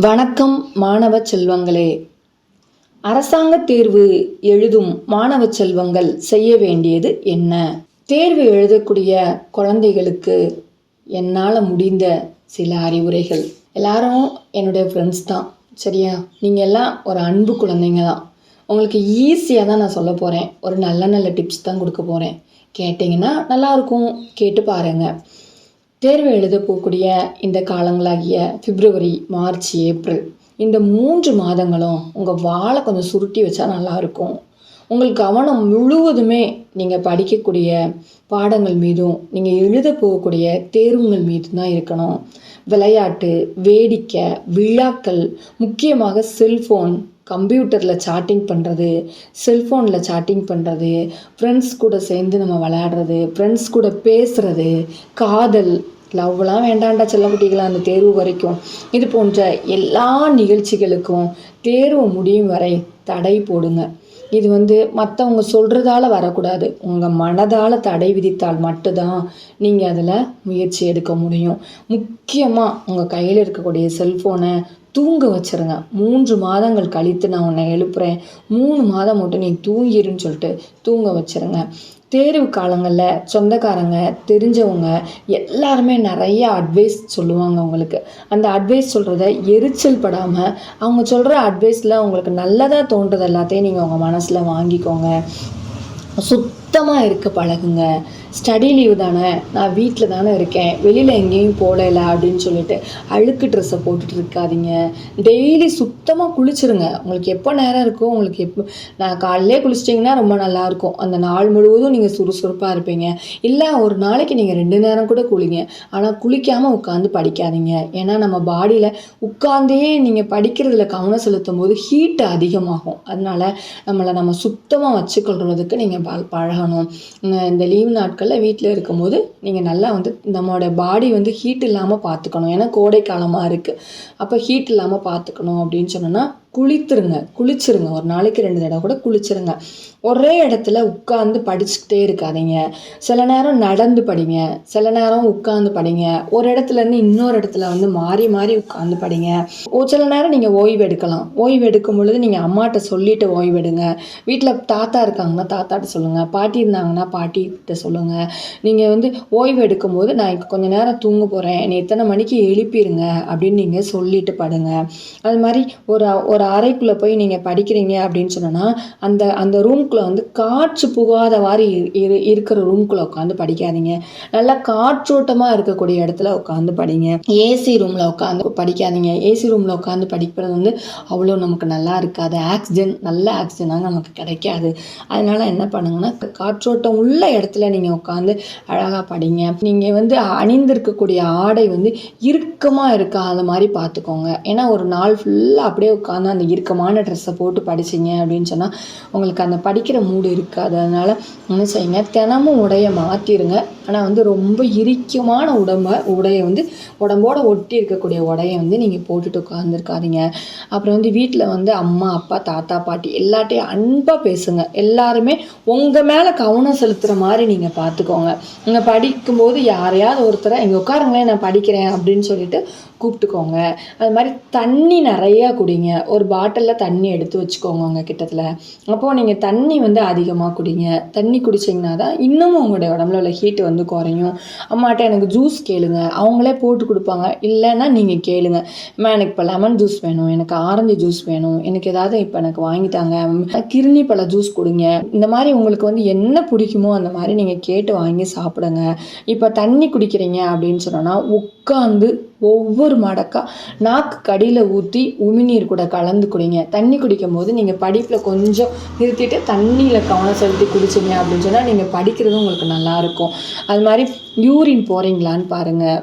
வணக்கம் மாணவ செல்வங்களே. அரசாங்க தேர்வு எழுதும் மாணவ செல்வங்கள் செய்ய வேண்டியது என்ன? தேர்வு எழுதக்கூடிய குழந்தைகளுக்கு என்னால் முடிந்த சில அறிவுரைகள். எல்லாரும் என்னுடைய ஃப்ரெண்ட்ஸ் தான், சரியா? நீங்கள் எல்லாம் ஒரு அன்பு குழந்தைங்க தான். உங்களுக்கு ஈஸியாக தான் நான் சொல்ல போகிறேன். ஒரு நல்ல நல்ல டிப்ஸ் தான் கொடுக்க போகிறேன். கேட்டிங்கன்னா நல்லாயிருக்கும், கேட்டு பாருங்கள். தேர்வு எழுத போகக்கூடிய இந்த காலங்களாகிய பிப்ரவரி, மார்ச், ஏப்ரல் இந்த 3 மாதங்களும் உங்கள் வாழை கொஞ்சம் சுருட்டி வச்சா நல்லாயிருக்கும். உங்கள் கவனம் முழுவதுமே நீங்கள் படிக்கக்கூடிய பாடங்கள் மீதும் நீங்கள் எழுத போகக்கூடிய தேர்வுகள் மீதும் தான் இருக்கணும். விளையாட்டு, வேடிக்கை, விழாக்கள், முக்கியமாக செல்ஃபோன், கம்ப்யூட்டரில் சாட்டிங் பண்ணுறது, செல்ஃபோனில் சாட்டிங் பண்ணுறது, ஃப்ரெண்ட்ஸ் கூட சேர்ந்து நம்ம விளையாடுறது, ஃப்ரெண்ட்ஸ் கூட பேசுகிறது, காதல், லவ்லாம் வேண்டாண்டா செல்லக்குட்டிகளாம் அந்த தேர்வு வரைக்கும். இது போன்ற எல்லா நிகழ்ச்சிகளுக்கும் தேர்வு முடியும் வரை தடை போடுங்க. இது மற்றவங்க சொல்கிறதால வரக்கூடாது. உங்கள் மனதால் தடை விதித்தால் மட்டும்தான் நீங்கள் அதில் முயற்சி எடுக்க முடியும். முக்கியமாக உங்கள் கையில் இருக்கக்கூடிய செல்ஃபோனை தூங்க வச்சுருங்க. 3 மாதங்கள் கழித்து நான் உன்னை எழுப்புகிறேன், 3 மாதம் மட்டும் நீ தூங்கிருன்னு சொல்லிட்டு தூங்க வச்சுருங்க. தேர்வு காலங்களில் சொந்தக்காரங்க, தெரிஞ்சவங்க எல்லாருமே நிறைய அட்வைஸ் சொல்லுவாங்க உங்களுக்கு. அந்த அட்வைஸ் சொல்கிறத எரிச்சல் படாமல் அவங்க சொல்கிற அட்வைஸில் உங்களுக்கு நல்லதாக தோன்றது எல்லாத்தையும் நீங்கள் உங்கள் மனசில் வாங்கிக்கோங்க. சுத்தமாக இருக்க பழகுங்க. ஸ்டடி லீவு தானே, நான் வீட்டில் தானே இருக்கேன், வெளியில் எங்கேயும் போகல அப்படின்னு சொல்லிட்டு அழுக்கு ட்ரெஸ்ஸை போட்டுட்டு இருக்காதீங்க. டெய்லி சுத்தமாக குளிச்சுருங்க. உங்களுக்கு எப்போ நேரம் இருக்கோ, உங்களுக்கு நான் காலையிலே குளிச்சிட்டிங்கன்னா ரொம்ப நல்லாயிருக்கும். அந்த நாள் முழுவதும் நீங்கள் சுறுசுறுப்பாக இருப்பீங்க. இல்லை ஒரு நாளைக்கு நீங்கள் 2 நேரம் கூட குளிங்க. ஆனால் குளிக்காமல் உட்காந்து படிக்காதீங்க. ஏன்னா நம்ம பாடியில் உட்காந்தே நீங்கள் படிக்கிறதுல கவனம் செலுத்தும் போது ஹீட்டு அதிகமாகும். அதனால் நம்ம சுத்தமாக வச்சுக்கொள்றதுக்கு நீங்கள் பழகணும். இந்த லீவ் நாட்களில் வீட்டில் இருக்கும்போது நீங்கள் நல்லா நம்மளோட பாடி ஹீட் இல்லாமல் பார்த்துக்கணும். ஏன்னா கோடை காலமாக இருக்குது. அப்போ ஹீட் இல்லாமல் பார்த்துக்கணும் அப்படின்னு சொன்னோன்னா குளிச்சிருங்க. ஒரு நாளைக்கு 2 தடவை கூட குளிச்சிருங்க. ஒரே இடத்துல உட்காந்து படிச்சுக்கிட்டே இருக்காதீங்க. சில நேரம் நடந்து படிங்க, சில நேரம் உட்காந்து படிங்க. ஒரு இடத்துலேருந்து இன்னொரு இடத்துல மாறி மாறி உட்காந்து படிங்க. சில நேரம் நீங்கள் ஓய்வு எடுக்கலாம். ஓய்வு எடுக்கும் பொழுது நீங்கள் அம்மாட்ட சொல்லிட்டு ஓய்வு எடுங்க. வீட்டில் தாத்தா இருக்காங்கன்னா தாத்தாட்ட சொல்லுங்கள், பாட்டி இருந்தாங்கன்னா பாட்டிகிட்ட சொல்லுங்கள். நீங்கள் ஓய்வு எடுக்கும் போது நான் கொஞ்சம் நேரம் தூங்க போகிறேன், நீ இத்தனை மணிக்கு எழுப்பிடுங்க அப்படின்னு நீங்கள் சொல்லிட்டு படுங்க. அது மாதிரி ஒரு அறைக்குள்ளே போய் நீங்கள் படிக்கிறீங்க அப்படின்னு சொன்னோன்னா அந்த ரூம்குள்ளே காற்று புகாதவாறு இருக்கிற ரூம்குள்ளே உட்காந்து படிக்காதீங்க. நல்லா காற்றோட்டமாக இருக்கக்கூடிய இடத்துல உட்காந்து படிங்க. ஏசி ரூமில் உட்காந்து படிக்காதீங்க. ஏசி ரூமில் உட்காந்து படிக்கிறது அவ்வளோ நமக்கு நல்லா இருக்காது. நல்ல ஆக்சிஜனாக நமக்கு கிடைக்காது. அதனால் என்ன பண்ணுங்கன்னா, காற்றோட்டம் உள்ள இடத்துல நீங்கள் உட்காந்து அழகாக படிங்க. நீங்கள் அணிந்திருக்கக்கூடிய ஆடை இறுக்கமாக இருக்காத மாதிரி பார்த்துக்கோங்க. ஏன்னா ஒரு நாள் ஃபுல்லாக அப்படியே உட்காந்து அந்த இறுக்கமான ட்ரெஸ்ஸை போட்டு படிச்சிங்க அப்படின்னு சொன்னால் உங்களுக்கு அந்த படிக்கிற மூடு இருக்காது. அதனால் என்ன செய்யுங்க, தினமும் உடையை மாற்றிடுங்க. ஆனால் ரொம்ப இறுக்கமான உடையை உடம்போடு ஒட்டி இருக்கக்கூடிய உடையை நீங்கள் போட்டுட்டு உட்காந்துருக்காதீங்க. அப்புறம் வீட்டில் அம்மா, அப்பா, தாத்தா, பாட்டி எல்லாட்டையும் அன்பாக பேசுங்க. எல்லாருமே உங்கள் மேலே கவனம் செலுத்துகிற மாதிரி நீங்கள் பார்த்துக்கோங்க. நீங்கள் படிக்கும்போது யாரையாவது ஒருத்தரை இங்கே உட்காருங்களேன் நான் படிக்கிறேன் அப்படின்னு சொல்லிட்டு கூப்பிட்டுக்கோங்க. அது மாதிரி தண்ணி நிறையா குடிங்க. ஒரு பாட்டிலில் தண்ணி எடுத்து வச்சுக்கோங்க உங்கள் கிட்டத்தில். அப்போது நீங்கள் தண்ணி அதிகமாக குடிங்க. தண்ணி குடிச்சிங்கன்னா தான் இன்னமும் உங்களுடைய உடம்புல உள்ள ஹீட்டு குறையும். அம்மாட்ட எனக்கு ஜூஸ் கேளுங்க, அவங்களே போட்டு கொடுப்பாங்க. இல்லைன்னா நீங்கள் கேளுங்க, அம்மா எனக்கு இப்போ லெமன் ஜூஸ் வேணும், எனக்கு ஆரஞ்சு ஜூஸ் வேணும், எனக்கு ஏதாவது இப்போ எனக்கு வாங்கிட்டாங்க, கிருணி பழ ஜூஸ் கொடுங்க. இந்த மாதிரி உங்களுக்கு என்ன பிடிக்குமோ அந்த மாதிரி நீங்கள் கேட்டு வாங்கி சாப்பிடுங்க. இப்போ தண்ணி குடிக்கிறீங்க அப்படின்னு சொன்னோன்னா உட்காந்து ஒவ்வொரு மடக்கா நாக்கு கடியில் ஊற்றி உமிநீர் கூட கலந்து குடிங்க. தண்ணி குடிக்கும் போது நீங்கள் படிப்பில் கொஞ்சம் நிறுத்திட்டு தண்ணியில் கவனம் செலுத்தி குடிச்சிங்க அப்படின்னு சொன்னால் நீங்கள் படிக்கிறது உங்களுக்கு நல்லாயிருக்கும். அது மாதிரி யூரின் போகிறீங்களான்னு பாருங்கள்.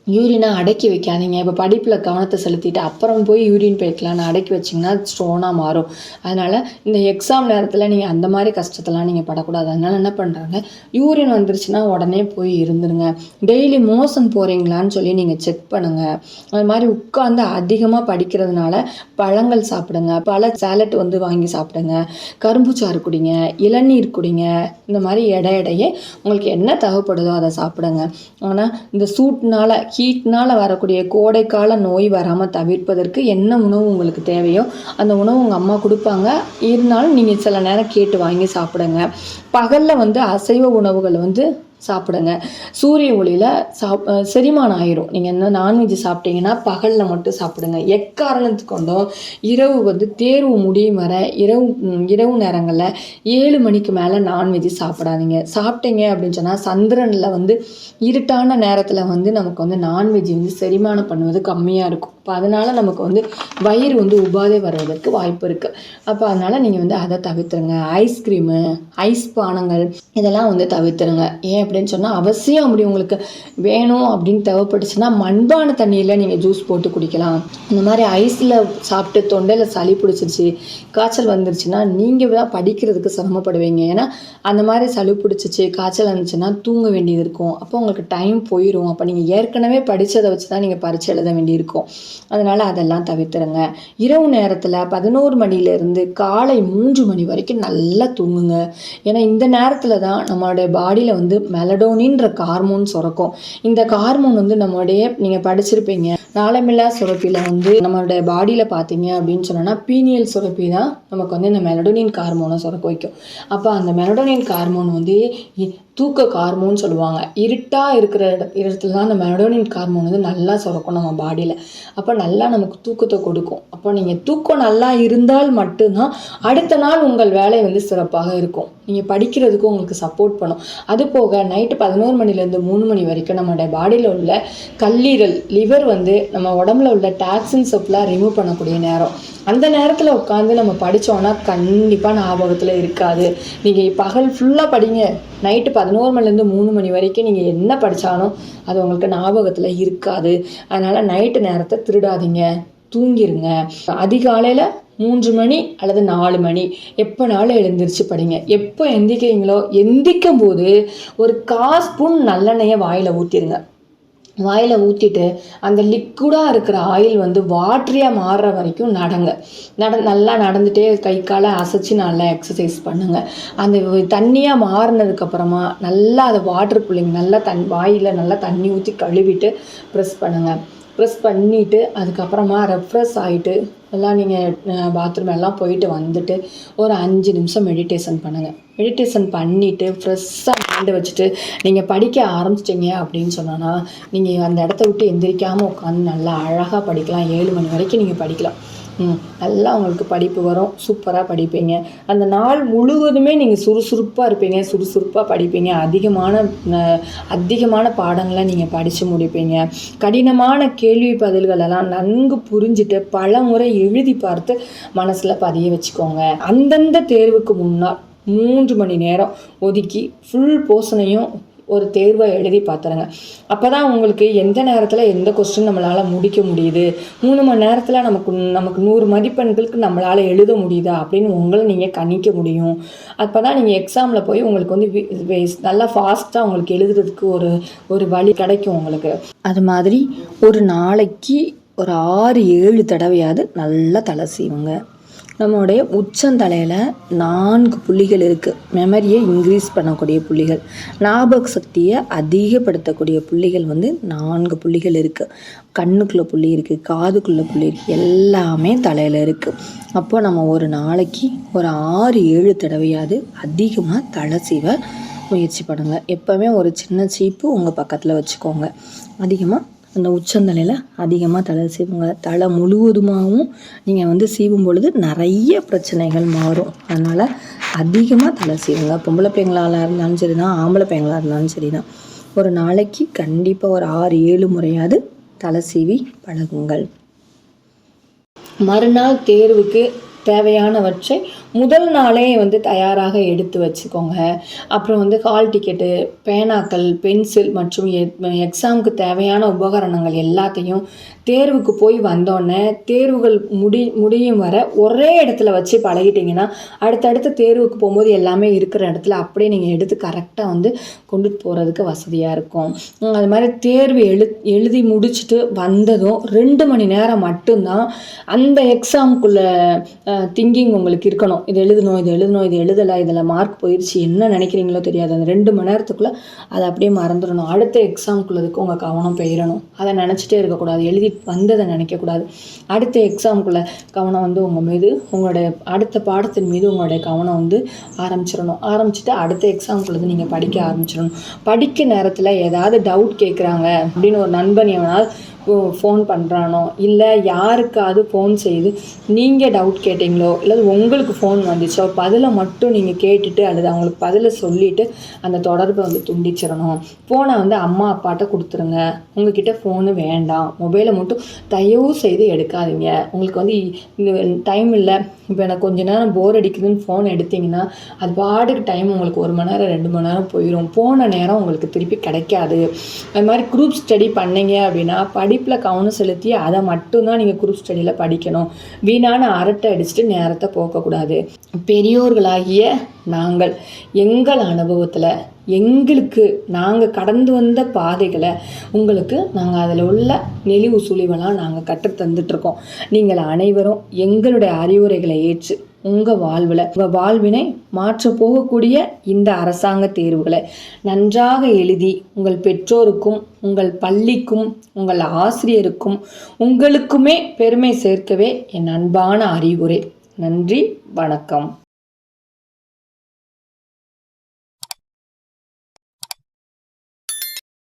யூரினை அடக்கி வைக்காதீங்க. இப்போ படிப்பில் கவனத்தை செலுத்திட்டு அப்புறம் போய் யூரின் போய்க்கலான்னு அடக்கி வச்சிங்கன்னா ஸ்டோனாக மாறும். அதனால் இந்த எக்ஸாம் நேரத்தில் நீங்கள் அந்த மாதிரி கஷ்டத்தெல்லாம் நீங்கள் படக்கூடாது. அதனால் என்ன பண்ணுறாங்க, யூரின் வந்துருச்சுன்னா உடனே போய் இருந்துருங்க. டெய்லி மோஷன் போகிறீங்களான்னு சொல்லி நீங்கள் செக் பண்ணுங்கள். அது மாதிரி உட்காந்து அதிகமாக படிக்கிறதுனால பழங்கள் சாப்பிடுங்க. பழ சேலட் வாங்கி சாப்பிடுங்க. கரும்புச்சாறு குடிங்க, இளநீர் குடிங்க. இந்த மாதிரி இடையே உங்களுக்கு என்ன தேவைப்படுதோ அதை சாப்பிடுங்க. ஆனால் இந்த சூட்னால் ஹீட்னால் வரக்கூடிய கோடைக்கால நோய் வராமல் தவிர்ப்பதற்கு என்ன உணவு உங்களுக்கு தேவையோ அந்த உணவு உங்கள் அம்மா கொடுப்பாங்க. இருந்தாலும் நீங்கள் சில நேரம் கேட்டு வாங்கி சாப்பிடுங்க. பகலில் வந்து அசைவ உணவுகளை வந்து சாப்பிடுங்க. சூரிய ஒளியில் செரிமானம் ஆயிரும். நீங்கள் என்ன நான்வெஜ் சாப்பிட்டீங்கன்னா பகலில் மட்டும் சாப்பிடுங்க. எக்காரணத்துக்கு கொண்டும் இரவு வந்து தேர்வு முடியும் வர இரவு நேரங்களில் 7 மணிக்கு மேலே நான்வெஜ் சாப்பிடாதீங்க. சாப்பிட்டீங்க அப்படின்னு சொன்னால் சந்திரனில் வந்து இருட்டான நேரத்தில் வந்து நமக்கு வந்து நான்வெஜ் வந்து செரிமானம் பண்ணுவது கம்மியாக இருக்கும். அப்போ அதனால் நமக்கு வந்து வயிறு வந்து உபாதை வருவதற்கு வாய்ப்பு இருக்குது. அப்போ அதனால் நீங்கள் வந்து அதை தவிர்த்துருங்க. ஐஸ்கிரீமு, ஐஸ் பானங்கள் இதெல்லாம் வந்து தவிர்த்துருங்க. ஏன் அப்படின்னு சொன்னால் அவசியம் அப்படி உங்களுக்கு வேணும் அப்படின்னு தேவைப்பட்டுச்சுன்னா மண்பான தண்ணியில் நீங்கள் ஜூஸ் போட்டு குடிக்கலாம். இந்த மாதிரி ஐஸில் சாப்பிட்டு தொண்டையில் சளி பிடிச்சிருச்சு, காய்ச்சல் வந்துருச்சுன்னா நீங்கள் தான் படிக்கிறதுக்கு சிரமப்படுவீங்க. ஏன்னா அந்த மாதிரி சளி பிடிச்சிச்சு, காய்ச்சல் வந்துச்சுன்னா தூங்க வேண்டியது இருக்கும். அப்போ உங்களுக்கு டைம் போயிடும். அப்போ நீங்கள் ஏற்கனவே படித்ததை வச்சு தான் நீங்கள் பரீட்சை எழுத வேண்டியிருக்கும். அதனால் அதெல்லாம் தவிர்த்துருங்க. இரவு நேரத்தில் 11 மணிலேருந்து காலை 3 மணி வரைக்கும் நல்லா தூங்குங்க. ஏன்னா இந்த நேரத்தில் தான் நம்மளுடைய பாடியில் வந்து மெலடோனின்ற ஹார்மோன் சுரக்கும். இந்த ஹார்மோன் வந்து நீங்கள் படிச்சிருப்பீங்க, நாளமில்லா சுரப்பியில் வந்து நம்மளுடைய பாடியில் பார்த்தீங்க அப்படின்னு சொன்னோன்னா பீனியல் சுரப்பி தான் நமக்கு வந்து இந்த மெலடோனின் ஹார்மோனை சுரக்க வைக்கும். அப்போ அந்த மெலடோனின் ஹார்மோன் வந்து தூக்க ஹார்மோன் சொல்லுவாங்க. இருட்டாக இருக்கிற இடத்துல தான் அந்த மெலடோனின் ஹார்மோன் வந்து நல்லா சுரக்கும் நம்ம பாடியில். அப்போ நல்லா நமக்கு தூக்கத்தை கொடுக்கும். அப்போ நீங்கள் தூக்கம் நல்லா இருந்தால் மட்டும்தான் அடுத்த நாள் உங்கள் வேலை வந்து சிறப்பாக இருக்கும். நீங்கள் படிக்கிறதுக்கு உங்களுக்கு சப்போர்ட் பண்ணும். அது போக நைட்டு 11 மணிலேருந்து 3 மணி வரைக்கும் நம்மளுடைய பாடியில் உள்ள கல்லீரல், லிவர் வந்து நம்ம உடம்புல உள்ள டாக்ஸின்ஸ் எல்லாம் ரிமூவ் பண்ணக்கூடிய நேரம். அந்த நேரத்தில் உட்காந்து நம்ம படித்தோன்னா கண்டிப்பாக ஞாபகத்தில் இருக்காது. நீங்கள் பகல் ஃபுல்லாக படிங்க, நைட்டு 11 மணிலேருந்து 3 மணி வரைக்கும் நீங்கள் என்ன படித்தாலும் அது உங்களுக்கு ஞாபகத்தில் இருக்காது. அதனால் நைட்டு நேரத்தை திருடாதீங்க, தூங்கிடுங்க. அதிகாலையில் 3 மணி அல்லது 4 மணி எப்போனாலும் எழுந்திரிச்சு படிங்க. எப்போ எந்திரிக்கிறீங்களோ எந்திரிக்கும் போது ஒரு 1/4 ஸ்பூன் நல்லெண்ணெயை வாயில் ஊற்றிடுங்க. வாயில் ஊற்றிட்டு அந்த லிக்விடாக இருக்கிற ஆயில் வந்து வாட்டரியாக மாறுற வரைக்கும் நல்லா நடந்துகிட்டே கை காலை அசைச்சு நல்லா எக்ஸசைஸ் பண்ணுங்கள். அந்த தண்ணியாக மாறினதுக்கப்புறமா நல்லா அதை வாட்டர் கூலிங் நல்லா வாயில் நல்லா தண்ணி ஊற்றி கழுவிட்டு ப்ரெஸ் பண்ணுங்கள். ப்ரெஸ் பண்ணிவிட்டு அதுக்கப்புறமா ரெஃப்ரெஷ் ஆகிட்டு எல்லாம் நீங்கள் பாத்ரூம் எல்லாம் போயிட்டு வந்துட்டு ஒரு 5 நிமிஷம் மெடிடேஷன் பண்ணுங்கள். மெடிடேஷன் பண்ணிவிட்டு ஃப்ரெஷ்ஷாக மைண்டை வச்சுட்டு நீங்கள் படிக்க ஆரம்பிச்சிட்டிங்க அப்படின்னு சொன்னோன்னா நீங்கள் அந்த இடத்த விட்டு எந்திரிக்காமல் உட்காந்து நல்லா அழகாக படிக்கலாம். 7 மணி வரைக்கும் நீங்கள் படிக்கலாம். நல்லா உங்களுக்கு படிப்பு வரும். சூப்பராக படிப்பீங்க. அந்த நாள் முழுவதுமே நீங்கள் சுறுசுறுப்பாக இருப்பீங்க, சுறுசுறுப்பாக படிப்பீங்க. அதிகமான பாடங்களை நீங்கள் படித்து முடிப்பீங்க. கடினமான கேள்வி பதில்களெல்லாம் நன்கு புரிஞ்சுட்டு பல முறை எழுதி பார்த்து மனசில் பதிய வச்சுக்கோங்க. அந்தந்த தேர்வுக்கு முன்னால் 3 மணி நேரம் ஒதுக்கி ஃபுல் போர்ஷனையும் ஒரு தேர்வை எழுதி பார்த்துருங்க. அப்போ தான் உங்களுக்கு எந்த நேரத்தில் எந்த கொஸ்டின் நம்மளால் முடிக்க முடியுது, 3 மணி நேரத்தில் நமக்கு 100 மதிப்பெண்களுக்கு நம்மளால் எழுத முடியுதா அப்படின்னு உங்களை நீங்கள் கணிக்க முடியும். அப்போ தான் நீங்கள் எக்ஸாமில் போய் உங்களுக்கு வந்து நல்லா ஃபாஸ்ட்டாக உங்களுக்கு எழுதுறதுக்கு ஒரு வழி கிடைக்கும் உங்களுக்கு. அது மாதிரி ஒரு நாளைக்கு ஒரு 6-7 தடவையாவது நல்லா தலை சீவுங்க. நம்மளுடைய உச்சந்தலையில் 4 புள்ளிகள் இருக்குது. மெமரியை இன்க்ரீஸ் பண்ணக்கூடிய புள்ளிகள், ஞாபக சக்தியை அதிகப்படுத்தக்கூடிய புள்ளிகள் வந்து 4 புள்ளிகள் இருக்குது. கண்ணுக்குள்ளே புள்ளி இருக்குது, காதுக்குள்ளே புள்ளி இருக்குது, எல்லாமே தலையில் இருக்குது. அப்போது நம்ம ஒரு நாளைக்கு ஒரு 6-7 தடவையாவது அதிகமாக தலை சீவ முயற்சி பண்ணுங்கள். எப்போவுமே ஒரு சின்ன சீப்பு உங்கள் பக்கத்தில் வச்சுக்கோங்க. அதிகமாக அந்த உச்சந்தலையில் அதிகமாக தலை சீவுங்க. தலை முழுவதுமாகவும் நீங்கள் வந்து சீவும் பொழுது நிறைய பிரச்சனைகள் மாறும். அதனால் அதிகமாக தலை சீவுங்க. பொம்பளை பையங்களாக இருந்தாலும் சரி தான், ஆம்பளை பையங்களாக இருந்தாலும் சரி தான். ஒரு நாளைக்கு கண்டிப்பாக ஒரு 6-7 முறையாவது தலை சீவி பழகுங்கள். மறுநாள் தேர்வுக்கு தேவையானவற்றை முதல் நாளே வந்து தயாராக எடுத்து வச்சுக்கோங்க. அப்புறம் வந்து ஹால் டிக்கெட்டு, பேனாக்கள், பென்சில் மற்றும் எக்ஸாமுக்கு தேவையான உபகரணங்கள் எல்லாத்தையும் தேர்வுக்கு போய் வந்தோடனே தேர்வுகள் முடியும் வர ஒரே இடத்துல வச்சு பழகிட்டிங்கன்னா அடுத்தடுத்த தேர்வுக்கு போகும்போது எல்லாமே இருக்கிற இடத்துல அப்படியே நீங்கள் எடுத்து கரெக்டாக வந்து கொண்டுட்டு போகிறதுக்கு வசதியாக இருக்கும். அது மாதிரி தேர்வு எழுதி முடிச்சுட்டு வந்ததும் 2 மணி நேரம் மட்டும்தான் அந்த எக்ஸாமுக்குள்ள திங்கிங் உங்களுக்கு இருக்கணும். இது எழுதலை, இதில் மார்க் போயிடுச்சு, என்ன நினைக்கிறீங்களோ தெரியாது. அந்த 2 மணி நேரத்துக்குள்ளே அதை அப்படியே மறந்துடணும். அடுத்த எக்ஸாமுக்குள்ளதுக்கு உங்கள் கவனம் போயிடணும். அதை நினச்சிட்டே இருக்கக்கூடாது, எழுதி வந்ததை நினைக்கக்கூடாது. அடுத்த எக்ஸாமுக்குள்ளே கவனம் வந்து உங்கள் மீது, உங்களுடைய அடுத்த பாடத்தின் மீது உங்களுடைய கவனம் வந்து ஆரம்பிச்சுட்டு அடுத்த எக்ஸாமுக்குள்ளது நீங்கள் படிக்க ஆரம்பிச்சிடணும். படிக்க நேரத்தில் ஏதாவது டவுட் கேட்குறாங்க அப்படின்னு ஒரு நண்பன் எவனால் ஃபோன் பண்ணுறானோ, இல்லை யாருக்காவது ஃபோன் செய்து நீங்கள் டவுட் கேட்டிங்களோ, இல்லை உங்களுக்கு ஃபோன் வந்துச்சோ, பதிலை மட்டும் நீங்கள் கேட்டுட்டு அல்லது அவங்களுக்கு பதிலை சொல்லிவிட்டு அந்த தொடர்பை வந்து துண்டிச்சிடணும். ஃபோனை வந்து அம்மா அப்பாட்ட கொடுத்துருங்க. உங்ககிட்ட ஃபோனு வேண்டாம். மொபைலை மட்டும் தயவு செய்து எடுக்காதீங்க. உங்களுக்கு வந்து டைம் இல்லை, இப்போ எனக்கு கொஞ்ச நேரம் போர் அடிக்குதுன்னு ஃபோன் எடுத்திங்கன்னா அது பாட்டுக்கு டைம் உங்களுக்கு 1 மணி நேரம் 2 மணி நேரம் போயிடும். போன நேரம் உங்களுக்கு திருப்பி கிடைக்காது. அது மாதிரி குரூப் ஸ்டடி பண்ணீங்க அப்படின்னா படிப்பில் கவனம் செலுத்தி அதை மட்டும்தான் நீங்கள் குரூப் ஸ்டடியில் படிக்கணும். வீணான அரட்டை அடிச்சுட்டு நேரத்தை போக்கக்கூடாது. பெரியோர்களாகிய நாங்கள் எங்கள் அனுபவத்தில் நாங்கள் கடந்து வந்த பாதைகளை உங்களுக்கு நாங்கள் அதில் உள்ள நெளிவு சுழிவெல்லாம் நாங்கள் கற்றுத்தந்துட்டுருக்கோம். நீங்கள் அனைவரும் எங்களுடைய அறிவுரைகளை ஏற்று உங்கள் வாழ்வினை மாற்ற போகக்கூடிய இந்த அரசாங்க தேர்வுகளை நன்றாக எழுதி உங்கள் பெற்றோருக்கும் உங்கள் பள்ளிக்கும் உங்கள் ஆசிரியருக்கும் உங்களுக்குமே பெருமை சேர்க்கவே என் அன்பான அறிவுரை. நன்றி, வணக்கம்.